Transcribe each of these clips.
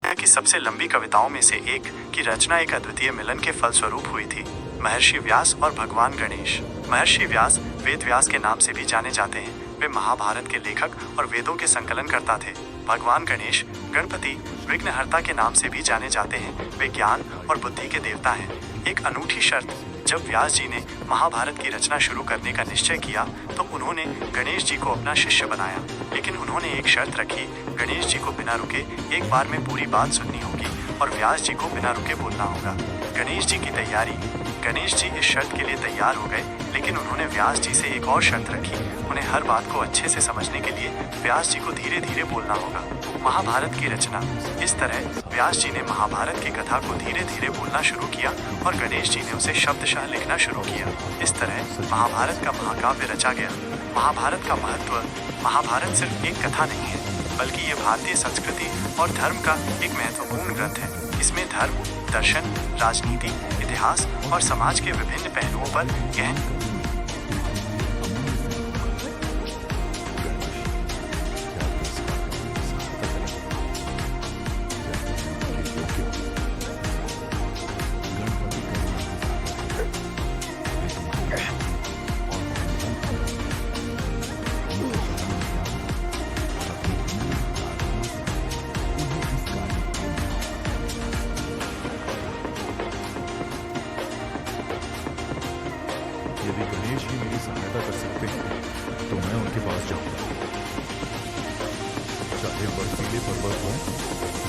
दुनिया की सबसे लंबी कविताओं में से एक की रचना एक अद्वितीय मिलन के फलस्वरूप हुई थी। महर्षि व्यास और भगवान गणेश। महर्षि व्यास वेद व्यास के नाम से भी जाने जाते हैं। वे महाभारत के लेखक और वेदों के संकलनकर्ता थे। भगवान गणेश गणपति विघ्नहर्ता के नाम से भी जाने जाते हैं। वे ज्ञान और बुद्धि के देवता हैं। एक अनूठी शर्त, जब व्यास जी ने महाभारत की रचना शुरू करने का निश्चय किया तो उन्होंने गणेश जी को अपना शिष्य बनाया, लेकिन उन्होंने एक शर्त रखी। गणेश जी को बिना रुके एक बार में पूरी बात सुननी होगी और व्यास जी को बिना रुके बोलना होगा। गणेश जी की तैयारी। गणेश जी इस शर्त के लिए तैयार हो गए, लेकिन उन्होंने व्यास जी से एक और शर्त रखी। उन्हें हर बात को अच्छे से समझने के लिए व्यास जी को धीरे धीरे बोलना होगा। महाभारत की रचना। इस तरह व्यास जी ने महाभारत की कथा को धीरे धीरे बोलना शुरू किया और गणेश जी ने उसे शब्दशः लिखना शुरू किया। इस तरह महाभारत का महाकाव्य रचा गया। महाभारत का महत्व। महाभारत सिर्फ एक कथा नहीं है, बल्कि ये भारतीय संस्कृति और धर्म का एक महत्वपूर्ण ग्रंथ है। इसमें धर्म, दर्शन, राजनीति, इतिहास और समाज के विभिन्न पहलुओं पर गहन यदि गणेश ही मेरी सहायता कर सकते हैं तो मैं उनके पास जाऊंगा, चाहे बर्फीले पर्वत हो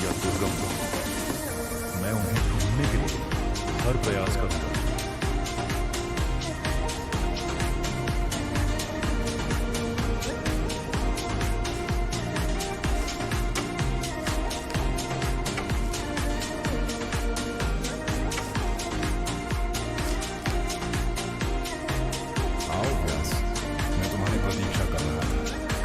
या दुर्गम हो। मैं उन्हें ढूंढने के लिए हर प्रयास करूंगा।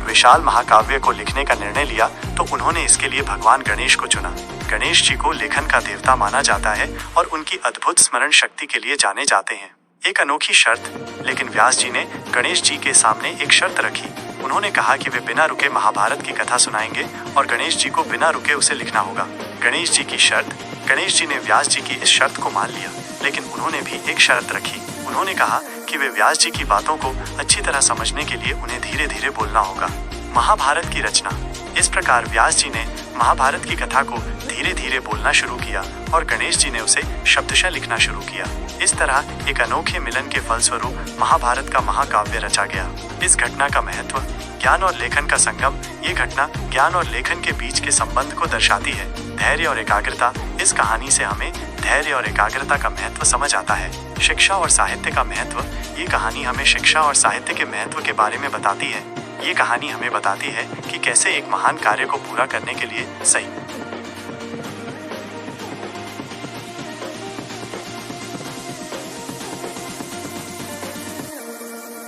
विशाल महाकाव्य को लिखने का निर्णय लिया तो उन्होंने इसके लिए भगवान गणेश को चुना। गणेश जी को लेखन का देवता माना जाता है और उनकी अद्भुत स्मरण शक्ति के लिए जाने जाते हैं। एक अनोखी शर्त। लेकिन व्यास जी ने गणेश जी के सामने एक शर्त रखी। उन्होंने कहा कि वे बिना रुके महाभारत की कथा सुनाएंगे और गणेश जी को बिना रुके उसे लिखना होगा। गणेश जी की शर्त। गणेश जी ने व्यास जी की इस शर्त को मान लिया, लेकिन उन्होंने भी एक शर्त रखी। उन्होंने कहा कि वे व्यास जी की बातों को अच्छी तरह समझने के लिए उन्हें धीरे धीरे बोलना होगा। महाभारत की रचना। इस प्रकार व्यास जी ने महाभारत की कथा को धीरे धीरे बोलना शुरू किया और गणेश जी ने उसे शब्दशः लिखना शुरू किया। इस तरह एक अनोखे मिलन के फलस्वरूप महाभारत का महाकाव्य रचा गया। इस घटना का महत्व। ज्ञान और लेखन का संगम। ये घटना ज्ञान और लेखन के बीच के संबंध को दर्शाती है। धैर्य और एकाग्रता। इस कहानी से हमें धैर्य और एकाग्रता का महत्व समझ आता है। शिक्षा और साहित्य का महत्व। ये कहानी हमें शिक्षा और साहित्य के महत्व के बारे में बताती है। ये कहानी हमें बताती है कि कैसे एक महान कार्य को पूरा करने के लिए सही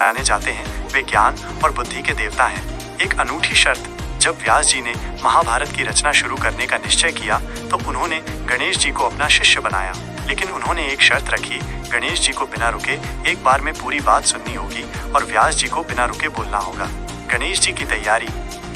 आने जाते हैं। वे ज्ञान और बुद्धि के देवता हैं। एक अनूठी शर्त। जब व्यास जी ने महाभारत की रचना शुरू करने का निश्चय किया तो उन्होंने गणेश जी को अपना शिष्य बनाया, लेकिन उन्होंने एक शर्त रखी। गणेश जी को बिना रुके एक बार में पूरी बात सुननी होगी और व्यास जी को बिना रुके बोलना होगा। गणेश जी की तैयारी।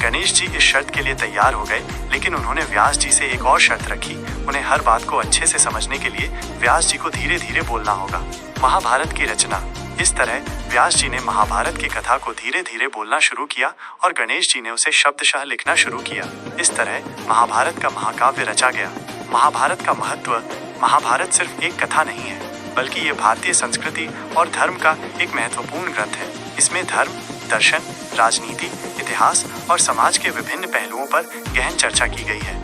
गणेश जी इस शर्त के लिए तैयार हो गए, लेकिन उन्होंने व्यास जी से एक और शर्त रखी। उन्हें हर बात को अच्छे से समझने के लिए व्यास जी को धीरे धीरे बोलना होगा। महाभारत की रचना। इस तरह व्यास जी ने महाभारत की कथा को धीरे धीरे बोलना शुरू किया और गणेश जी ने उसे शब्दशः लिखना शुरू किया। इस तरह महाभारत का महाकाव्य रचा गया। महाभारत का महत्व। महाभारत सिर्फ एक कथा नहीं है, बल्कि ये भारतीय संस्कृति और धर्म का एक महत्वपूर्ण ग्रंथ है। इसमें धर्म, दर्शन, राजनीति, इतिहास और समाज के विभिन्न पहलुओं पर गहन चर्चा की गई है।